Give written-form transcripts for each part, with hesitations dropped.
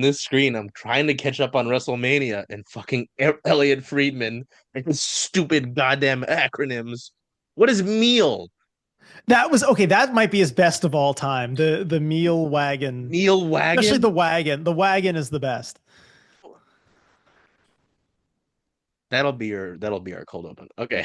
this screen, I'm trying to catch up on WrestleMania and fucking Elliot Friedman and his stupid goddamn acronyms. What is meal? That was okay. That might be his best of all time. The meal wagon, Meal especially the wagon? wagon. The wagon is the best. That'll be our cold open. Okay.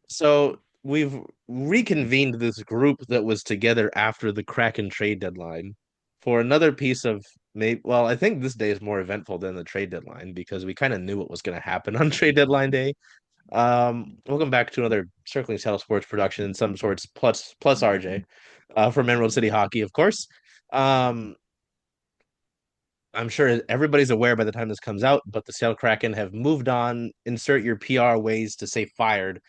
So we've reconvened this group that was together after the Kraken trade deadline for another piece of maybe. Well, I think this day is more eventful than the trade deadline because we kind of knew what was going to happen on trade deadline day. Welcome back to another Circling Seattle Sports production in some sorts, plus RJ, from Emerald City Hockey, of course. Um, I'm sure everybody's aware by the time this comes out, but the Seattle Kraken have moved on. Insert your PR ways to say fired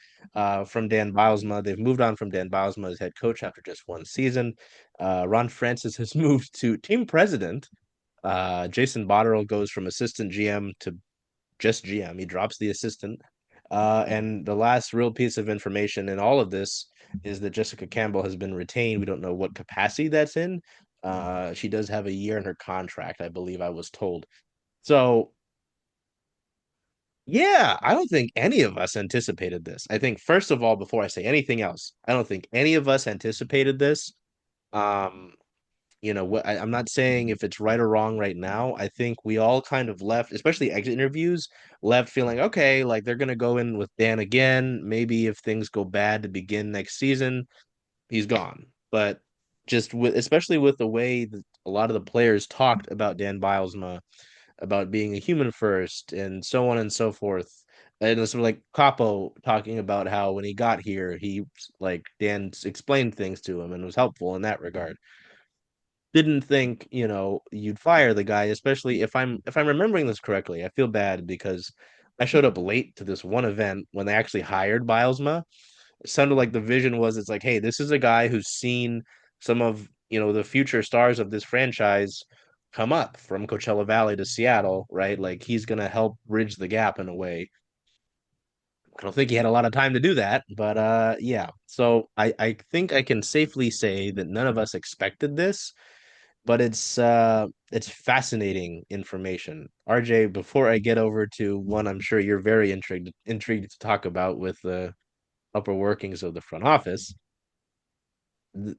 from Dan Bylsma. They've moved on from Dan Bylsma as head coach after just one season. Ron Francis has moved to team president. Jason Botterill goes from assistant GM to just GM. He drops the assistant. And the last real piece of information in all of this is that Jessica Campbell has been retained. We don't know what capacity that's in. She does have a year in her contract, I believe I was told. So, yeah, I don't think any of us anticipated this. I think, first of all, before I say anything else, I don't think any of us anticipated this. Um, what I'm not saying if it's right or wrong right now. I think we all kind of left, especially exit interviews, left feeling okay, like they're gonna go in with Dan again. Maybe if things go bad to begin next season, he's gone. But just with especially with the way that a lot of the players talked about Dan Bylsma, about being a human first and so on and so forth. And it's sort of like Capo talking about how when he got here, he like Dan explained things to him and was helpful in that regard. Didn't think you'd fire the guy, especially if I'm remembering this correctly. I feel bad because I showed up late to this one event when they actually hired Bylsma. It sounded like the vision was it's like, hey, this is a guy who's seen some of the future stars of this franchise come up from Coachella Valley to Seattle, right? Like he's gonna help bridge the gap in a way. I don't think he had a lot of time to do that, but yeah. So I think I can safely say that none of us expected this, but it's fascinating information. RJ, before I get over to one I'm sure you're very intrigued to talk about with the upper workings of the front office.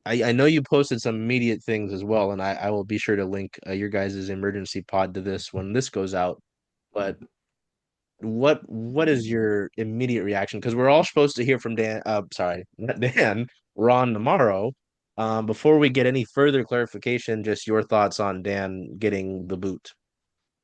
I know you posted some immediate things as well, and I will be sure to link your guys' emergency pod to this when this goes out. But what is your immediate reaction? Because we're all supposed to hear from Dan. Sorry, not Dan. Ron tomorrow. Before we get any further clarification, just your thoughts on Dan getting the boot.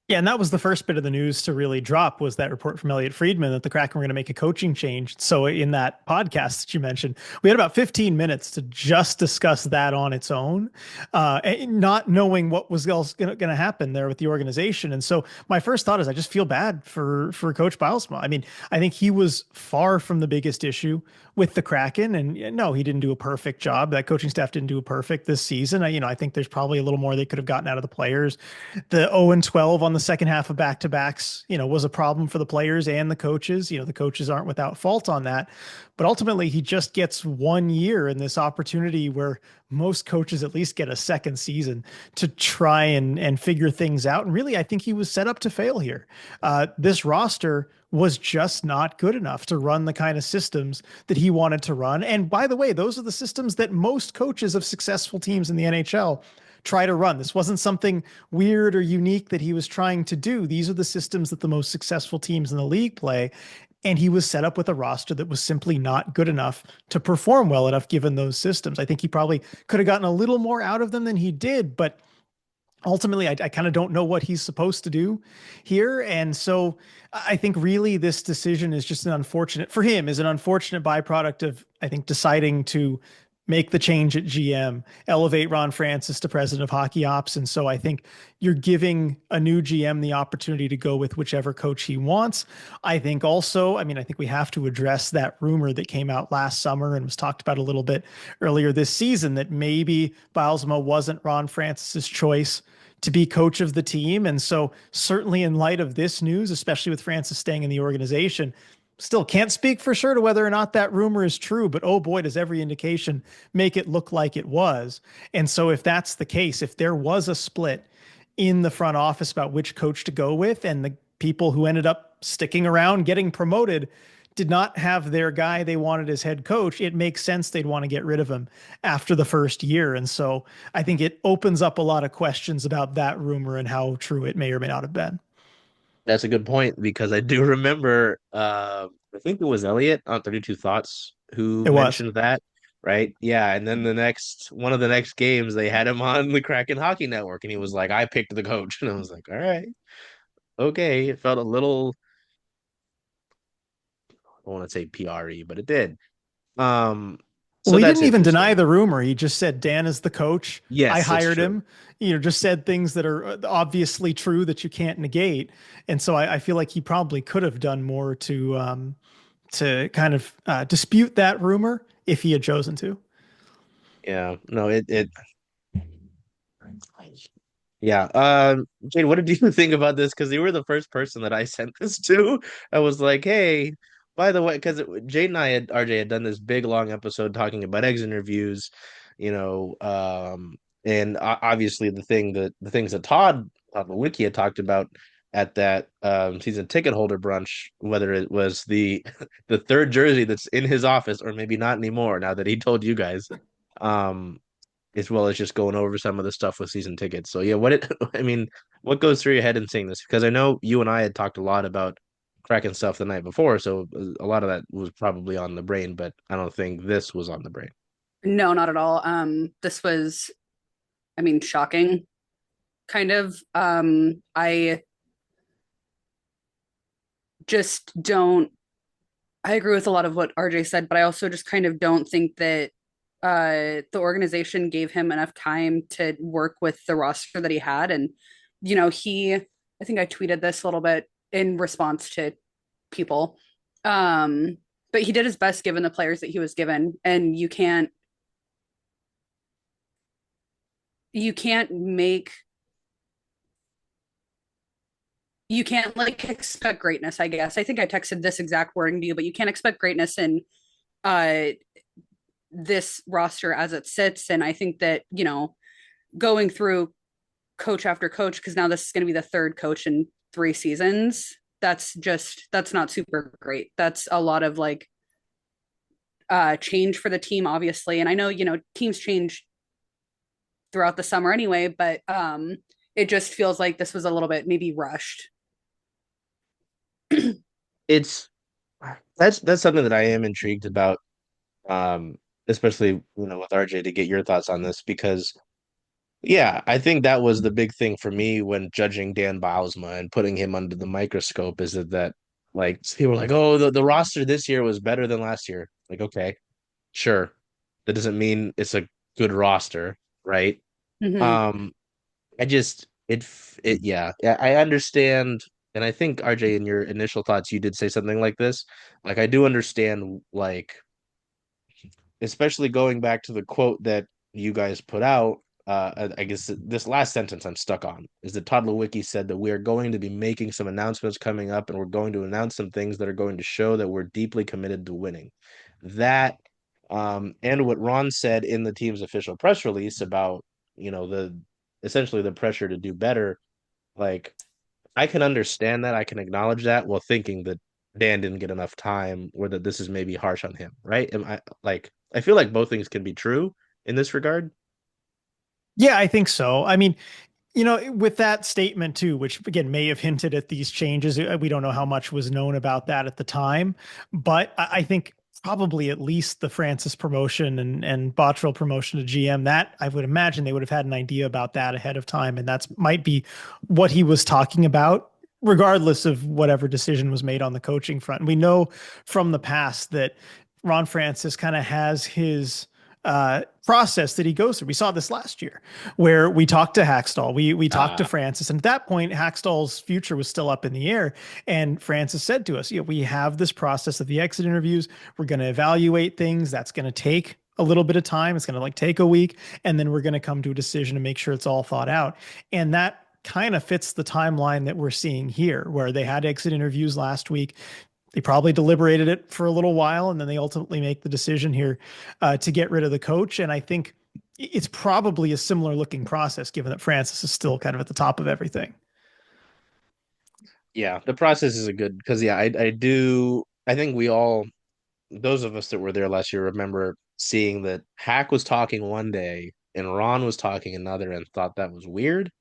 Yeah, and that was the first bit of the news to really drop was that report from Elliot Friedman that the Kraken were going to make a coaching change. So in that podcast that you mentioned, we had about 15 minutes to just discuss that on its own, and not knowing what was else going to happen there with the organization. And so my first thought is I just feel bad for Coach Bylsma. I mean, I think he was far from the biggest issue with the Kraken, and no, he didn't do a perfect job. That coaching staff didn't do a perfect this season. I think there's probably a little more they could have gotten out of the players. The 0 and 12 on the second half of back-to-backs, was a problem for the players and the coaches. The coaches aren't without fault on that. But ultimately, he just gets 1 year in this opportunity where most coaches at least get a second season to try and figure things out. And really, I think he was set up to fail here. This roster was just not good enough to run the kind of systems that he wanted to run. And by the way, those are the systems that most coaches of successful teams in the NHL try to run. This wasn't something weird or unique that he was trying to do. These are the systems that the most successful teams in the league play. And he was set up with a roster that was simply not good enough to perform well enough given those systems. I think he probably could have gotten a little more out of them than he did, but ultimately I kind of don't know what he's supposed to do here. And so I think really this decision is just for him, is an unfortunate byproduct of, I think, deciding to make the change at GM, elevate Ron Francis to president of hockey ops. And so I think you're giving a new GM the opportunity to go with whichever coach he wants. I think also, I think we have to address that rumor that came out last summer and was talked about a little bit earlier this season that maybe Bylsma wasn't Ron Francis's choice to be coach of the team. And so certainly in light of this news, especially with Francis staying in the organization, still can't speak for sure to whether or not that rumor is true, but oh boy, does every indication make it look like it was. And so if that's the case, if there was a split in the front office about which coach to go with, and the people who ended up sticking around, getting promoted, did not have their guy they wanted as head coach. It makes sense they'd want to get rid of him after the first year. And so I think it opens up a lot of questions about that rumor and how true it may or may not have been. That's a good point because I do remember I think it was Elliot on 32 Thoughts who It was. mentioned that, right? Yeah, and then the next one of the next games they had him on the Kraken Hockey Network and he was like, I picked the coach. And I was like, all right, okay. It felt a little, I don't want to say PRE, but it did. Well, So he that's didn't even deny interesting. the rumor. He just said Dan is the coach. I Yes, it's hired true. him. Just said things that are obviously true that you can't negate. And so I feel like he probably could have done more to kind of dispute that rumor if he had chosen to. Yeah. No, it yeah. Jade, what did you think about this? Because you were the first person that I sent this to. I was like, hey, by the way, because Jade and RJ had done this big long episode talking about exit interviews, you know, and obviously the things that Todd Lewicki had talked about at that season ticket holder brunch, whether it was the the third jersey that's in his office or maybe not anymore now that he told you guys. Um, as well as just going over some of the stuff with season tickets. So yeah, I mean, what goes through your head in seeing this? Because I know you and I had talked a lot about Kraken stuff the night before, so a lot of that was probably on the brain, but I don't think this was on the brain. No, not at all. This was, I mean, shocking, kind of. I just don't, I agree with a lot of what RJ said, but I also just kind of don't think that the organization gave him enough time to work with the roster that he had. And, I think I tweeted this a little bit in response to people. Um, but he did his best given the players that he was given. And you can't make you can't like expect greatness, I guess. I think I texted this exact wording to you, but you can't expect greatness in uh this roster as it sits. And I think that, going through coach after coach, because now this is going to be the third coach in 3 seasons, that's not super great. That's a lot of like change for the team, obviously. And I know, teams change throughout the summer anyway, but it just feels like this was a little bit maybe rushed. It's that's something that I am intrigued about, um, especially with RJ to get your thoughts on this because yeah, I think that was the big thing for me when judging Dan Bylsma and putting him under the microscope is that like people were like, oh, the roster this year was better than last year. Like, okay, sure. That doesn't mean it's a good roster, right? Mm-hmm. Um, I just it yeah, yeah, I understand, and I think RJ, in your initial thoughts, you did say something like this. Like, I do understand, like especially going back to the quote that you guys put out. I guess this last sentence I'm stuck on is that Todd Lewicki said that we are going to be making some announcements coming up, and we're going to announce some things that are going to show that we're deeply committed to winning. That, and what Ron said in the team's official press release about the essentially the pressure to do better. Like, I can understand that. I can acknowledge that while thinking that Dan didn't get enough time or that this is maybe harsh on him, right? I feel like both things can be true in this regard. Yeah, I think so. I mean, with that statement too, which again may have hinted at these changes, we don't know how much was known about that at the time, but I think probably at least the Francis promotion and Botterill promotion to GM, that I would imagine they would have had an idea about that ahead of time, and that's might be what he was talking about, regardless of whatever decision was made on the coaching front. And we know from the past that Ron Francis kind of has his process that he goes through. We saw this last year where we talked to Hackstall, we talked to Uh, Francis, and at that point, Hackstall's future was still up in the air. And Francis said to us, we have this process of the exit interviews. We're going to evaluate things. That's going to take a little bit of time. It's going to like take a week, and then we're going to come to a decision to make sure it's all thought out. And that kind of fits the timeline that we're seeing here, where they had exit interviews last week. They probably deliberated it for a little while, and then they ultimately make the decision here to get rid of the coach. And I think, it's probably a similar looking process, given that Francis is still kind of at the top of everything. Yeah, the process is a good because yeah, I do. I think we all, those of us that were there last year, remember seeing that Hack was talking one day and Ron was talking another, and thought that was weird.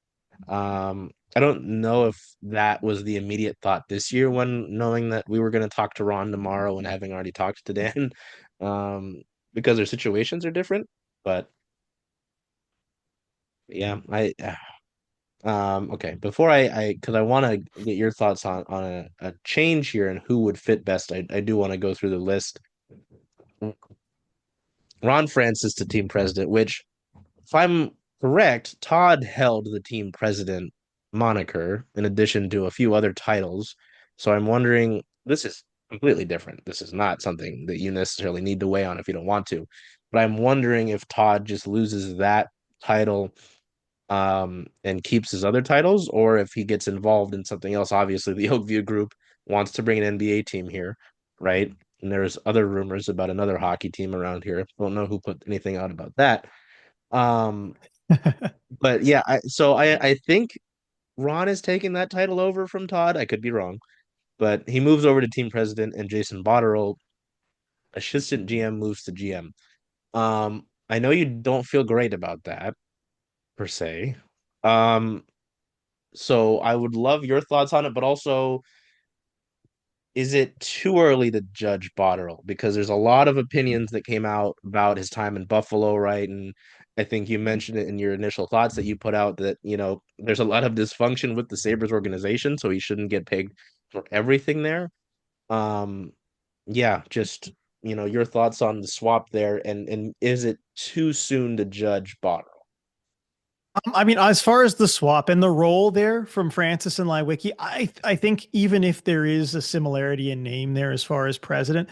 I don't know if that was the immediate thought this year when knowing that we were going to talk to Ron tomorrow and having already talked to Dan, because their situations are different. But yeah, okay. Before because I want to get your thoughts on a change here and who would fit best. I do want to go through the list. Ron Francis to team president, which, if I'm correct, Todd held the team president moniker in addition to a few other titles. So I'm wondering, this is completely different. This is not something that you necessarily need to weigh on if you don't want to. But I'm wondering if Todd just loses that title, and keeps his other titles, or if he gets involved in something else. Obviously, the Oakview Group wants to bring an NBA team here, right? And there's other rumors about another hockey team around here. Don't know who put anything out about that. Um, but yeah, I think Ron is taking that title over from Todd. I could be wrong, but he moves over to team president, and Jason Botterill, assistant GM, moves to GM. I know you don't feel great about that per se. Um, so I would love your thoughts on it, but also, is it too early to judge Botterill? Because there's a lot of opinions that came out about his time in Buffalo, right? And I think you mentioned it in your initial thoughts that you put out that, there's a lot of dysfunction with the Sabres organization, so he shouldn't get paid for everything there. Um, yeah, just, your thoughts on the swap there, and is it too soon to judge Botterill? I mean, as far as the swap and the role there from Francis and Leiweke, I think even if there is a similarity in name there as far as president,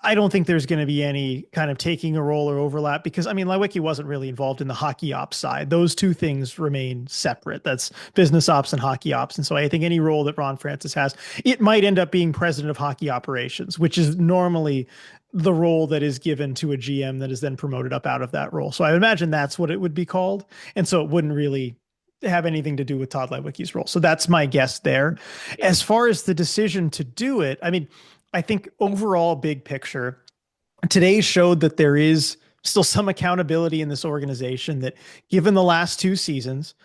I don't think there's going to be any kind of taking a role or overlap because I mean, Leiweke wasn't really involved in the hockey ops side. Those two things remain separate. That's business ops and hockey ops. And so I think any role that Ron Francis has, it might end up being president of hockey operations, which is normally the role that is given to a GM that is then promoted up out of that role. So I imagine that's what it would be called. And so it wouldn't really have anything to do with Todd Leiweke's role. So that's my guess there. Yeah. As far as the decision to do it, I mean, I think overall big picture, today showed that there is still some accountability in this organization that given the last two seasons,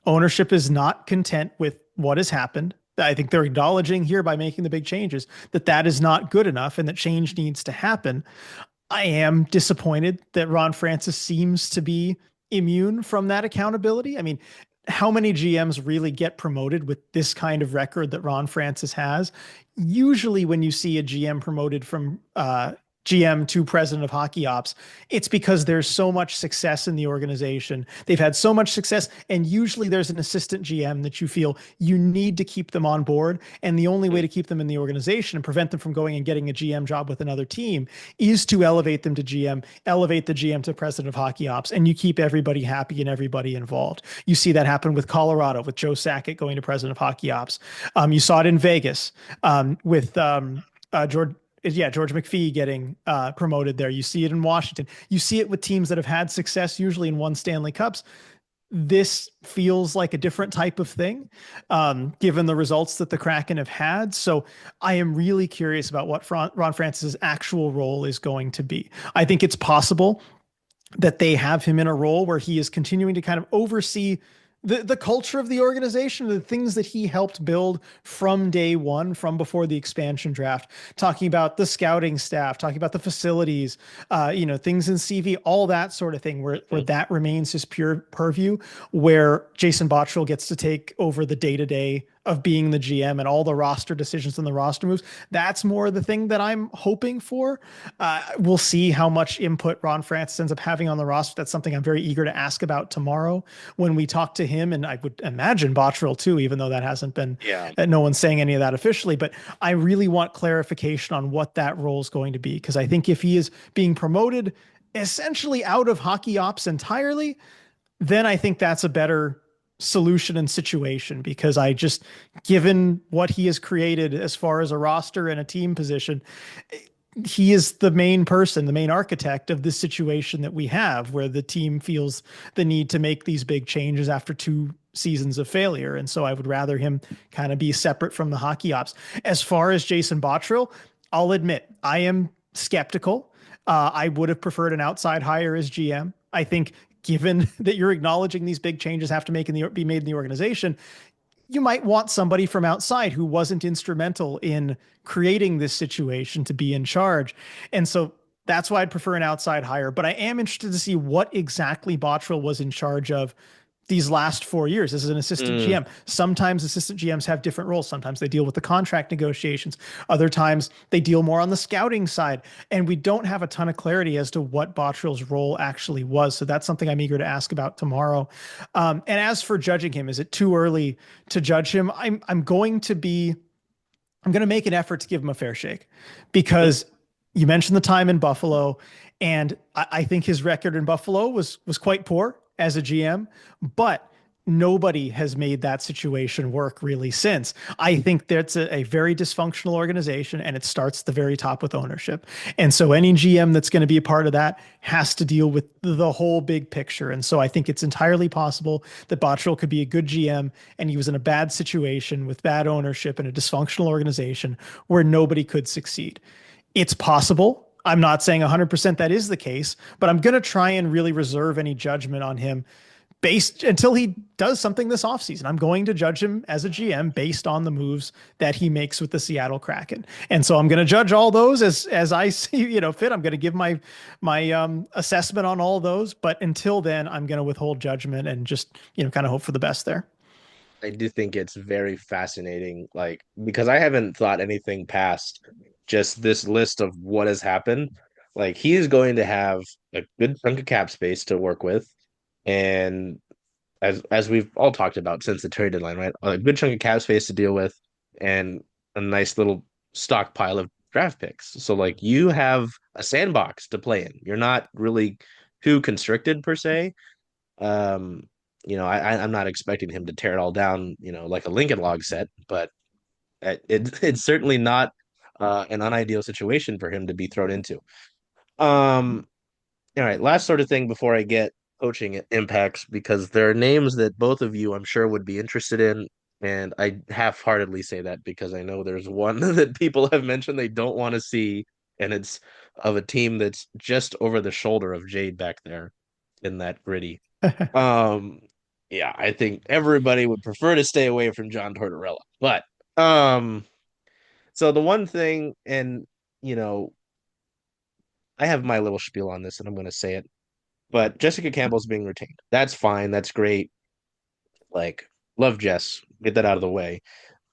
ownership is not content with what has happened. I think they're acknowledging here by making the big changes that that is not good enough and that change needs to happen. I am disappointed that Ron Francis seems to be immune from that accountability. I mean, how many GMs really get promoted with this kind of record that Ron Francis has? Usually when you see a GM promoted from GM to president of hockey ops, it's because there's so much success in the organization. They've had so much success, and usually there's an assistant GM that you feel you need to keep them on board. And the only way to keep them in the organization and prevent them from going and getting a GM job with another team is to elevate them to GM, elevate the GM to president of hockey ops, and you keep everybody happy and everybody involved. You see that happen with Colorado, with Joe Sakic going to president of hockey ops. You saw it in Vegas with George McPhee getting promoted there. You see it in Washington. You see it with teams that have had success, usually in one Stanley Cups. This feels like a different type of thing, given the results that the Kraken have had. So I am really curious about what Ron Francis's actual role is going to be. I think it's possible that they have him in a role where he is continuing to kind of oversee the culture of the organization, the things that he helped build from day one, from before the expansion draft, talking about the scouting staff, talking about the facilities, things in CV, all that sort of thing, where that remains his pure purview, where Jason Botterill gets to take over the day-to-day of being the GM and all the roster decisions and the roster moves. That's more the thing that I'm hoping for. We'll see how much input Ron Francis ends up having on the roster. That's something I'm very eager to ask about tomorrow when we talk to him. And I would imagine Botterill too, even though that hasn't been, no one's saying any of that officially, but I really want clarification on what that role is going to be. Cause I think if he is being promoted essentially out of hockey ops entirely, then I think that's a better solution and situation, because I just, given what he has created as far as a roster and a team position, he is the main person, the main architect of this situation that we have, where the team feels the need to make these big changes after 2 seasons of failure. And so I would rather him kind of be separate from the hockey ops. As far as Jason Botterill, I'll admit I am skeptical. I would have preferred an outside hire as GM. I think given that you're acknowledging these big changes have to be made in the organization, you might want somebody from outside who wasn't instrumental in creating this situation to be in charge. And so that's why I'd prefer an outside hire. But I am interested to see what exactly Bottrill was in charge of these last 4 years as an assistant Mm, GM. Sometimes assistant GMs have different roles. Sometimes they deal with the contract negotiations. Other times they deal more on the scouting side. And we don't have a ton of clarity as to what Bottrill's role actually was. So that's something I'm eager to ask about tomorrow. And as for judging him, is it too early to judge him? I'm going to make an effort to give him a fair shake because you mentioned the time in Buffalo, and I think his record in Buffalo was quite poor as a GM, but nobody has made that situation work really since. I think that's a very dysfunctional organization, and it starts at the very top with ownership. And so any GM that's going to be a part of that has to deal with the whole big picture. And so I think it's entirely possible that Bottrill could be a good GM and he was in a bad situation with bad ownership and a dysfunctional organization where nobody could succeed. It's possible. I'm not saying 100% that is the case, but I'm going to try and really reserve any judgment on him based until he does something this offseason. I'm going to judge him as a GM based on the moves that he makes with the Seattle Kraken. And so I'm going to judge all those as I see, fit. I'm going to give my assessment on all those, but until then I'm going to withhold judgment and just, kind of hope for the best there. I do think it's very fascinating, like because I haven't thought anything past just this list of what has happened. Like he is going to have a good chunk of cap space to work with, and as we've all talked about since the trade deadline, right? A good chunk of cap space to deal with, and a nice little stockpile of draft picks. So like you have a sandbox to play in. You're not really too constricted per se. Um, I'm not expecting him to tear it all down, like a Lincoln log set, but it's certainly not an unideal situation for him to be thrown into. Um, all right, last sort of thing before I get coaching impacts, because there are names that both of you I'm sure would be interested in, and I half-heartedly say that because I know there's one that people have mentioned they don't want to see, and it's of a team that's just over the shoulder of Jayd back there in that gritty. Um, yeah, I think everybody would prefer to stay away from John Tortorella. But um, so the one thing, and you know, I have my little spiel on this, and I'm going to say it. But Jessica Campbell's being retained. That's fine. That's great. Like, love Jess. Get that out of the way.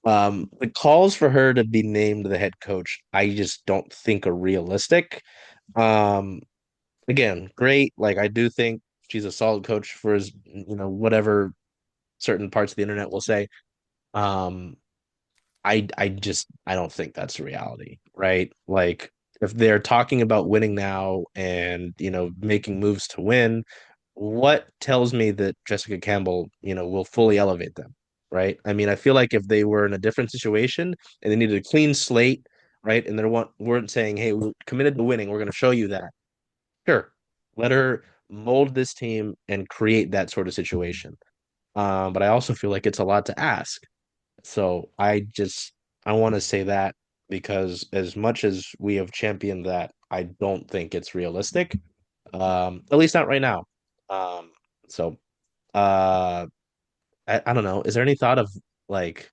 The calls for her to be named the head coach, I just don't think are realistic. Um, Again, great. Like, I do think she's a solid coach for his, whatever certain parts of the internet will say. Um, I don't think that's reality, right? Like if they're talking about winning now and making moves to win, what tells me that Jessica Campbell, will fully elevate them, right? I mean, I feel like if they were in a different situation and they needed a clean slate, right, and they weren't saying, "Hey, we're committed to winning. We're going to show you that." Sure, let her mold this team and create that sort of situation. But I also feel like it's a lot to ask. So I want to say that because as much as we have championed that, I don't think it's realistic. At least not right now. Um, so uh I don't know. Is there any thought of like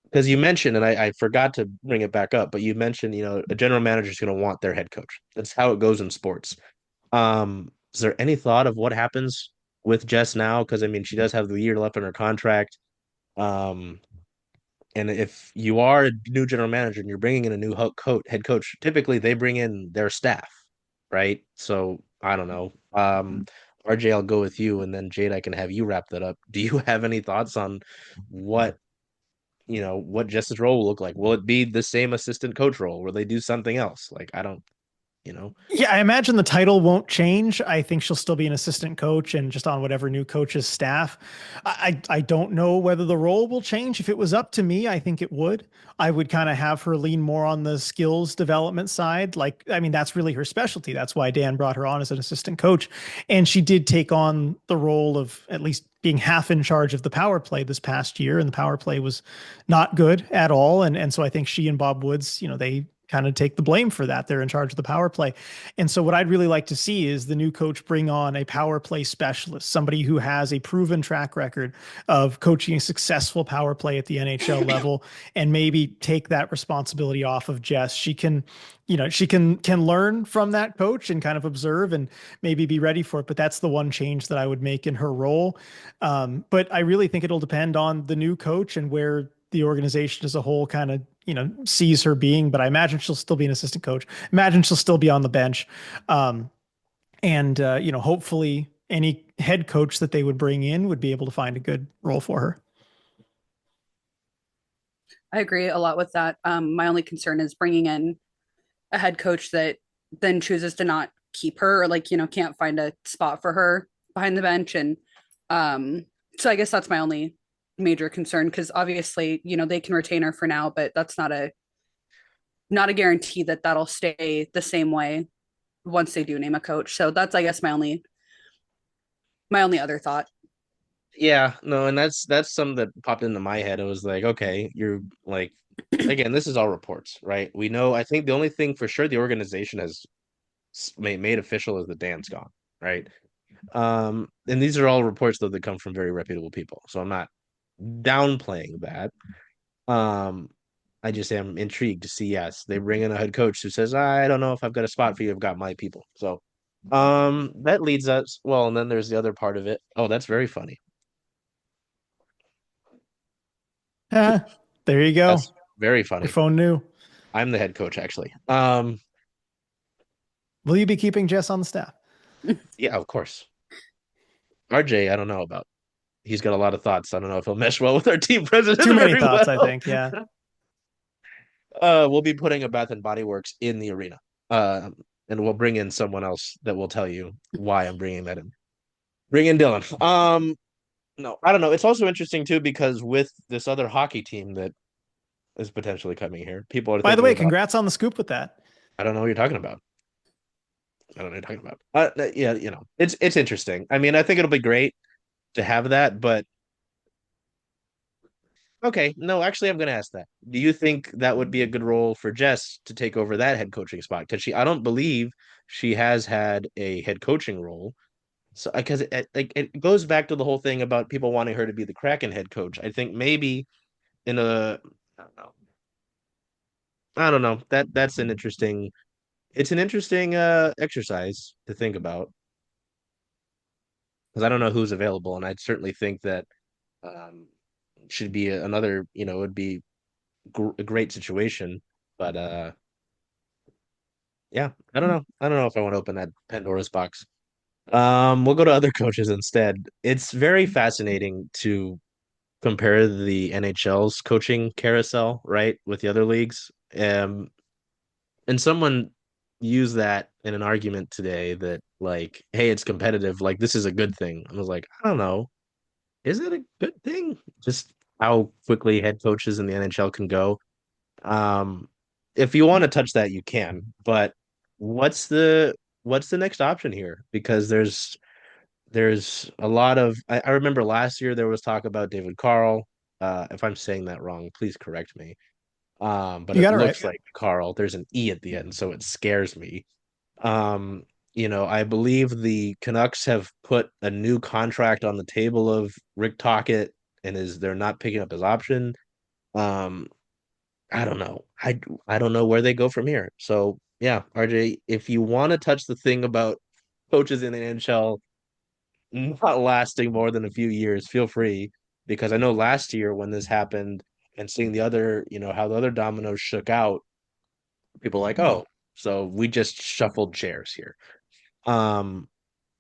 because you mentioned and I forgot to bring it back up, but you mentioned, a general manager is going to want their head coach. That's how it goes in sports. Is there any thought of what happens with Jess now? Because I mean, she does have the year left on her contract. Um, And if you are a new general manager and you're bringing in a new head coach, typically they bring in their staff, right? So I don't know. RJ, I'll go with you, and then Jayd, I can have you wrap that up. Do you have any thoughts on what what Jess's role will look like? Will it be the same assistant coach role? Will they do something else? Like I don't. you know? Yeah, I imagine the title won't change. I think she'll still be an assistant coach and just on whatever new coach's staff. I don't know whether the role will change. If it was up to me, I think it would. I would kind of have her lean more on the skills development side. Like, I mean, that's really her specialty. That's why Dan brought her on as an assistant coach. And she did take on the role of at least being half in charge of the power play this past year. And the power play was not good at all. And so I think she and Bob Woods, they kind of take the blame for that. They're in charge of the power play. And so what I'd really like to see is the new coach bring on a power play specialist, somebody who has a proven track record of coaching a successful power play at the NHL level, and maybe take that responsibility off of Jess. She can, she can learn from that coach and kind of observe and maybe be ready for it. But that's the one change that I would make in her role. But I really think it'll depend on the new coach and where the organization as a whole kind of sees her being. But I imagine she'll still be an assistant coach. Imagine she'll still be on the bench. And hopefully any head coach that they would bring in would be able to find a good role for her. I agree a lot with that. My only concern is bringing in a head coach that then chooses to not keep her, or like, can't find a spot for her behind the bench. And so I guess that's my only major concern, because obviously, they can retain her for now, but that's not a guarantee that that'll stay the same way once they do name a coach. So that's, I guess, my only other thought. Yeah, no, and that's something that popped into my head. It was like, okay, you're like, again, this is all reports, right? We know, I think the only thing for sure the organization has made official is that Dan's gone, right? And these are all reports though that come from very reputable people, so I'm not downplaying that. Um, I just am intrigued to see, yes, they bring in a head coach who says, I don't know if I've got a spot for you, I've got my people. So, that leads us, well, and then there's the other part of it. Oh, that's very funny. Ah, there you go. That's very Your funny. phone knew. I'm the head coach, actually. Will you be keeping Jess on the staff? Yeah, of course. RJ, I don't know about. He's got a lot of thoughts. I don't know if he'll mesh well with our team president Too many very thoughts, I well. think. Yeah. We'll be putting a Bath and Body Works in the arena. And we'll bring in someone else that will tell you why I'm bringing that in. Bring in Dylan. No, I don't know. It's also interesting too because with this other hockey team that is potentially coming here, people are By the thinking way, about. congrats on the scoop with that. I don't know what you're talking about. I don't know what you're talking about. Yeah, it's interesting. I mean, I think it'll be great to have that, but okay, no, actually, I'm going to ask that. Do you think that would be a good role for Jess to take over that head coaching spot? Because I don't believe she has had a head coaching role. So, because it goes back to the whole thing about people wanting her to be the Kraken head coach. I think maybe in a, I don't know, I don't know. That's an interesting. It's an interesting exercise to think about because I don't know who's available, and I'd certainly think that um should be another. It would be a great situation. But yeah, I don't know. I don't know if I want to open that Pandora's box. We'll go to other coaches instead. It's very fascinating to compare the NHL's coaching carousel, right, with the other leagues. And someone used that in an argument today that like, hey, it's competitive, like this is a good thing. I was like, I don't know. Is it a good thing? Just how quickly head coaches in the NHL can go. Um, if you want to touch that, you can. But what's the what's the next option here? Because there's a lot of I remember last year there was talk about David Carl. If I'm saying that wrong, please correct me. But You it got it right. looks like Carl. There's an E at the end, so it scares me. Um, I believe the Canucks have put a new contract on the table of Rick Tocchet, and is they're not picking up his option. Um, I don't know. I don't know where they go from here. So yeah, RJ, if you want to touch the thing about coaches in the NHL not lasting more than a few years, feel free. Because I know last year when this happened and seeing the other, how the other dominoes shook out, people were like, oh, so we just shuffled chairs here. Um,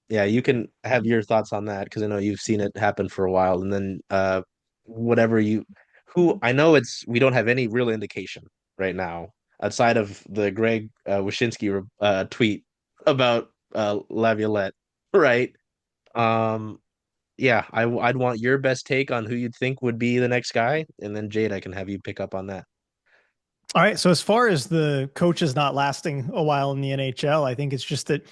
yeah, you can have your thoughts on that because I know you've seen it happen for a while. And then whatever you who I know it's we don't have any real indication right now. outside of the Greg Wyshynski tweet about Laviolette, right? Um, yeah, I'd want your best take on who you'd think would be the next guy, and then Jayd, I can have you pick up on that. All right. So as far as the coaches not lasting a while in the NHL, I think it's just that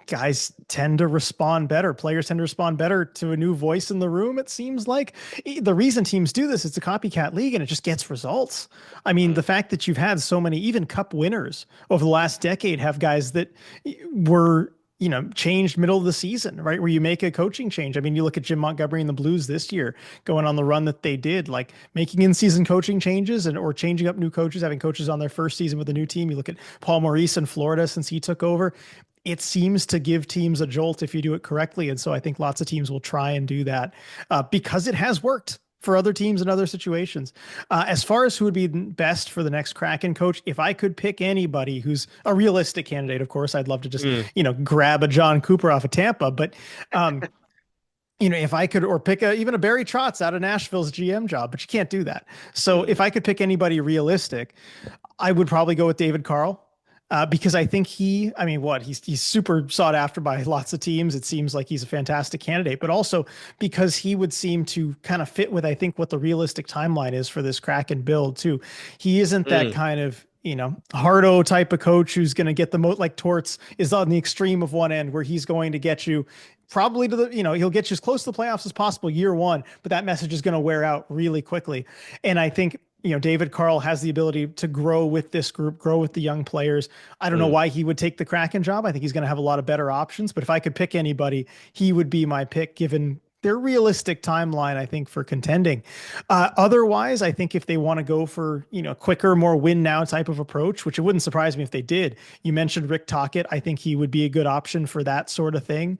guys tend to respond better. Players tend to respond better to a new voice in the room. It seems like the reason teams do this, it's a copycat league and it just gets results. I mean, Mm, the fact that you've had so many, even cup winners over the last decade have guys that were, changed middle of the season, right? Where you make a coaching change. I mean, you look at Jim Montgomery and the Blues this year going on the run that they did, like making in-season coaching changes and or changing up new coaches, having coaches on their first season with a new team. You look at Paul Maurice in Florida since he took over. It seems to give teams a jolt if you do it correctly. And so I think lots of teams will try and do that because it has worked for other teams in other situations. As far as who would be best for the next Kraken coach, if I could pick anybody who's a realistic candidate, of course, I'd love to just, mm, grab a John Cooper off of Tampa. But, if I could, or pick even a Barry Trotz out of Nashville's GM job, but you can't do that. So mm, if I could pick anybody realistic, I would probably go with David Carl. Because I think I mean, he's super sought after by lots of teams. It seems like he's a fantastic candidate, but also because he would seem to kind of fit with, I think, what the realistic timeline is for this Kraken build too. He isn't that mm, kind of, hardo type of coach who's going to get the most, like Torts is on the extreme of one end where he's going to get you probably to the, he'll get you as close to the playoffs as possible year one, but that message is going to wear out really quickly. And I think David Carl has the ability to grow with this group, grow with the young players. I don't know mm. why he would take the Kraken job. I think he's going to have a lot of better options, but if I could pick anybody, he would be my pick given their realistic timeline, I think, for contending. Otherwise, I think if they want to go for, quicker, more win now type of approach, which it wouldn't surprise me if they did. You mentioned Rick Tocchet. I think he would be a good option for that sort of thing.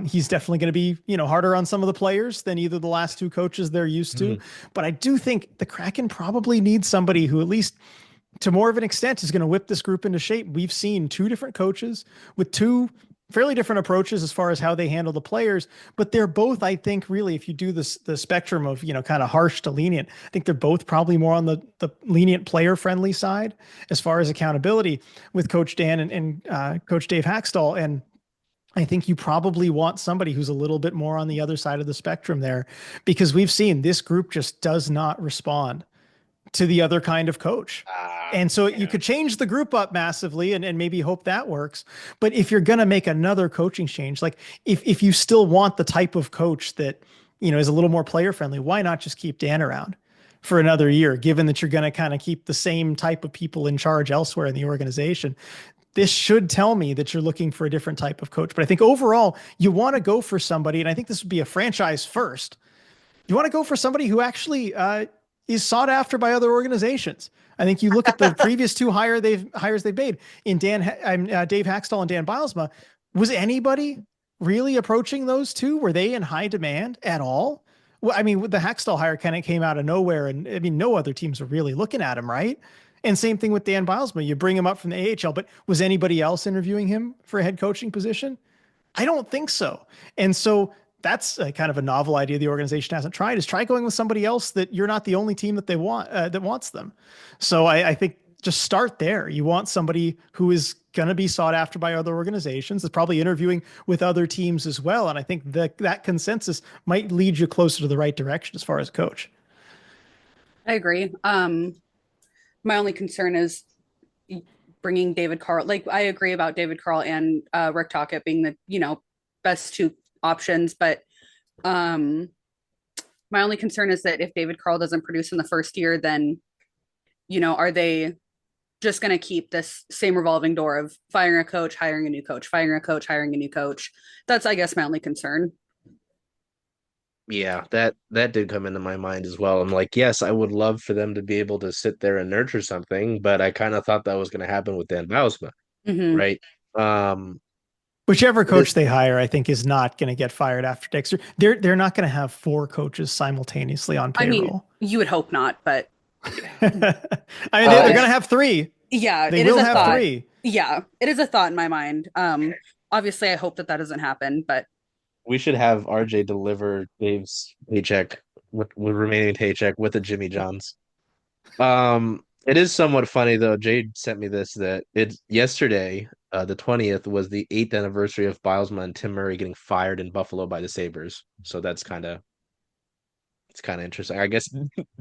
He's definitely going to be, harder on some of the players than either the last two coaches they're used to. Mm. But I do think the Kraken probably needs somebody who, at least to more of an extent, is going to whip this group into shape. We've seen two different coaches with two fairly different approaches as far as how they handle the players, but they're both, I think, really, if you do this, the spectrum of, kind of harsh to lenient, I think they're both probably more on the lenient player friendly side as far as accountability with Coach Dan and Coach Dave Haxtell. And I think you probably want somebody who's a little bit more on the other side of the spectrum there, because we've seen this group just does not respond to the other kind of coach. And so you Yeah. could change the group up massively and maybe hope that works. But if you're going to make another coaching change, like if you still want the type of coach that, is a little more player friendly, why not just keep Dan around for another year, given that you're going to kind of keep the same type of people in charge elsewhere in the organization? This should tell me that you're looking for a different type of coach. But I think overall, you want to go for somebody, and I think this would be a franchise first. You want to go for somebody who actually is sought after by other organizations. I think you look at the previous two hires they've made in Dave Haxtell and Dan Bylsma. Was anybody really approaching those two? Were they in high demand at all? Well, I mean, the Haxtell hire kind of came out of nowhere, and I mean, no other teams are really looking at him, right? And same thing with Dan Bylsma. You bring him up from the AHL, but was anybody else interviewing him for a head coaching position? I don't think so. And so that's a kind of a novel idea the organization hasn't tried, is try going with somebody else that you're not the only team that they want, that wants them. So I think just start there. You want somebody who is going to be sought after by other organizations. Is probably interviewing with other teams as well. And I think that consensus might lead you closer to the right direction as far as coach. I agree. My only concern is bringing David Carl. Like, I agree about David Carl and Rick Tocchet being the best two options, but um, my only concern is that if David Carl doesn't produce in the first year, then are they just going to keep this same revolving door of firing a coach, hiring a new coach, firing a coach, hiring a new coach? That's, I guess, my only concern. Yeah, that did come into my mind as well. I'm like, yes, I would love for them to be able to sit there and nurture something, but I kind of thought that was going to happen with Dan Bylsma, Mm-hmm. right? Um, Whichever this, coach they hire, I think, is not going to get fired after next year. They're not going to have four coaches simultaneously on I mean, payroll. you would hope not, but I mean, they're uh, going to have three. yeah, They it is will a have thought. three. Yeah, it is a thought in my mind. Obviously, I hope that that doesn't happen, but we should have RJ deliver Dave's paycheck with remaining paycheck with a Jimmy John's. It is somewhat funny though. Jayd sent me this that it's yesterday, the 20th, was the 8th anniversary of Bylsma and Tim Murray getting fired in Buffalo by the Sabres. So it's kind of interesting. I guess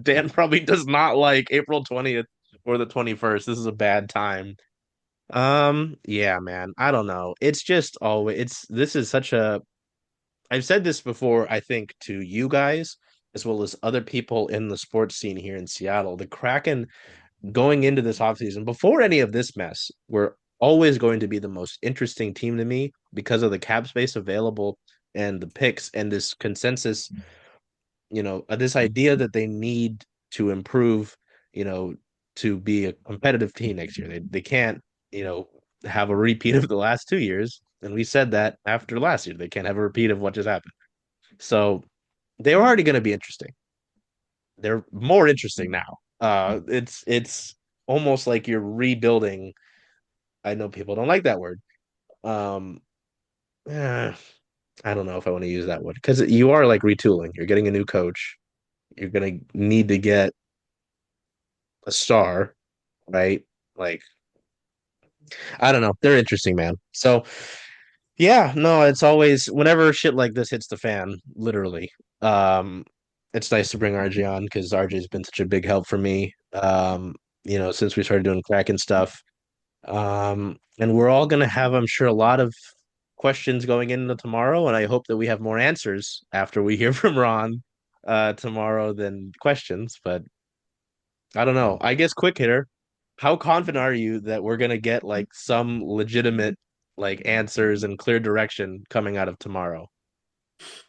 Dan probably does not like April 20th or the 21st. This is a bad time. Yeah, man. I don't know. It's just always it's this is such a I've said this before, I think, to you guys as well as other people in the sports scene here in Seattle. The Kraken going into this offseason, before any of this mess, were always going to be the most interesting team to me because of the cap space available and the picks and this consensus, this idea that they need to improve, you know, to be a competitive team next year. They can't, you know, have a repeat of the last 2 years. And we said that after last year, they can't have a repeat of what just happened. So they're already going to be interesting. They're more interesting now. It's almost like you're rebuilding. I know people don't like that word. Um, eh, I don't know if I want to use that word because you are like retooling. You're getting a new coach. You're gonna need to get a star, right? Like I don't know. They're interesting, man. So yeah, no, it's always whenever shit like this hits the fan, literally. Um, it's nice to bring RJ on because RJ's been such a big help for me. Since we started doing Kraken stuff. And we're all gonna have, I'm sure, a lot of questions going into tomorrow, and I hope that we have more answers after we hear from Ron tomorrow than questions. But I don't know. I guess quick hitter. How confident are you that we're gonna get like some legitimate like answers and clear direction coming out of tomorrow?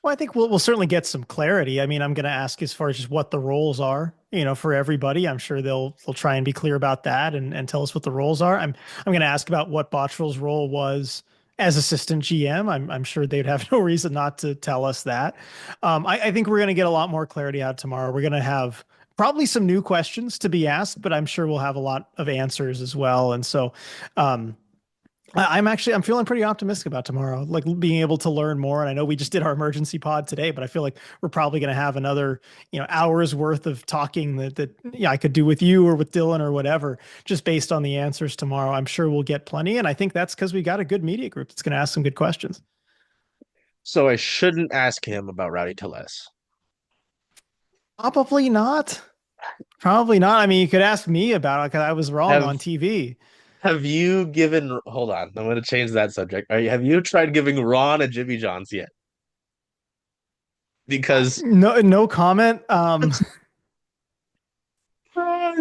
Well, I think we'll certainly get some clarity. I mean, I'm going to ask as far as just what the roles are, for everybody. I'm sure they'll try and be clear about that and tell us what the roles are. I'm going to ask about what Botterill's role was as assistant GM. I'm sure they'd have no reason not to tell us that. I think we're going to get a lot more clarity out tomorrow. We're going to have probably some new questions to be asked, but I'm sure we'll have a lot of answers as well. And so, I'm feeling pretty optimistic about tomorrow, like being able to learn more. And I know we just did our emergency pod today, but I feel like we're probably going to have another, hours worth of talking that I could do with you or with Dylan or whatever, just based on the answers tomorrow. I'm sure we'll get plenty. And I think that's because we got a good media group that's going to ask some good questions. So I shouldn't ask him about Rowdy Tellez. Probably not. Probably not. I mean, you could ask me about it because I was wrong Have on TV. have you given hold on, I'm gonna change that subject. Have you tried giving Ron a Jimmy John's yet? Because No comment.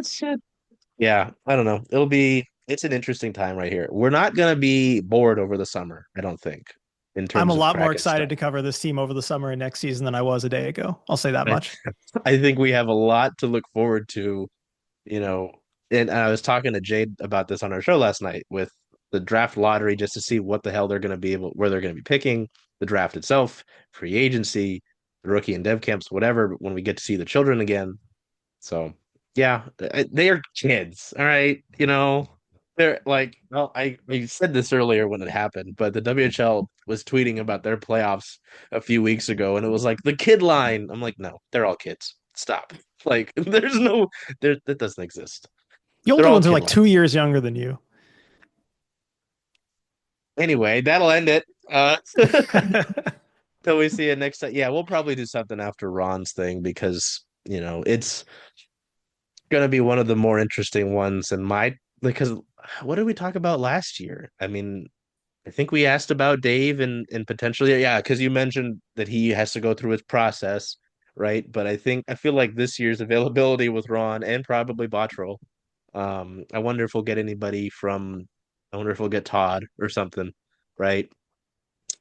shit. Yeah, I don't know. It's an interesting time right here. We're not gonna be bored over the summer, I don't think, in I'm a terms of lot more Kraken excited stuff. to cover this team over the summer and next season than I was a day ago. I'll say that I, much. I think we have a lot to look forward to, you know, and I was talking to Jayd about this on our show last night with the draft lottery just to see what the hell they're going to be where they're going to be picking, the draft itself, free agency, the rookie and dev camps, whatever, when we get to see the children again. So, yeah, they are kids, all right? They're like, well, I said this earlier when it happened, but the WHL was tweeting about their playoffs a few weeks ago, and it was like the kid line. I'm like, no, they're all kids. Stop. Like, there's no, that doesn't exist. The They're older all ones are kid like line. 2 years younger than you. Anyway, that'll end it. Till we see you next time. Yeah, we'll probably do something after Ron's thing because, it's gonna be one of the more interesting ones and because what did we talk about last year? I mean, I think we asked about Dave and potentially, yeah, because you mentioned that he has to go through his process, right? But I feel like this year's availability with Ron and probably Botterill. I wonder if we'll get anybody from. I wonder if we'll get Todd or something, right?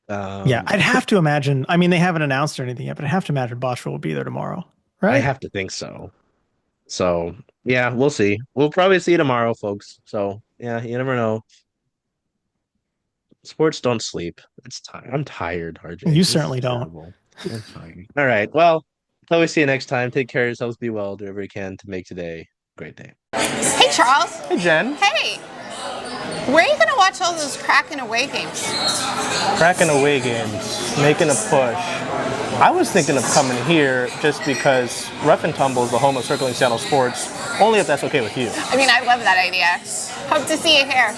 Yeah, Um, I'd have to imagine. I mean, they haven't announced or anything yet, but I'd have to imagine Botterill will be there tomorrow, I right? have to think so. So yeah, we'll see. We'll probably see you tomorrow, folks. So yeah, you never know. Sports don't sleep. It's time. I'm tired, You RJ. This is certainly don't. terrible. I'm tired. All right. Well, until we see you next time, take care of yourselves. Be well. Do whatever you can to make today a great day. Hey, Charles. Hey, Jen. Hey, where are you going to watch all those Kraken away games? Kraken away games, making a push. I was thinking of coming here just because Rough and Tumble is the home of Circling Seattle Sports, only if that's okay with you. I mean, I love that idea. Hope to see you here.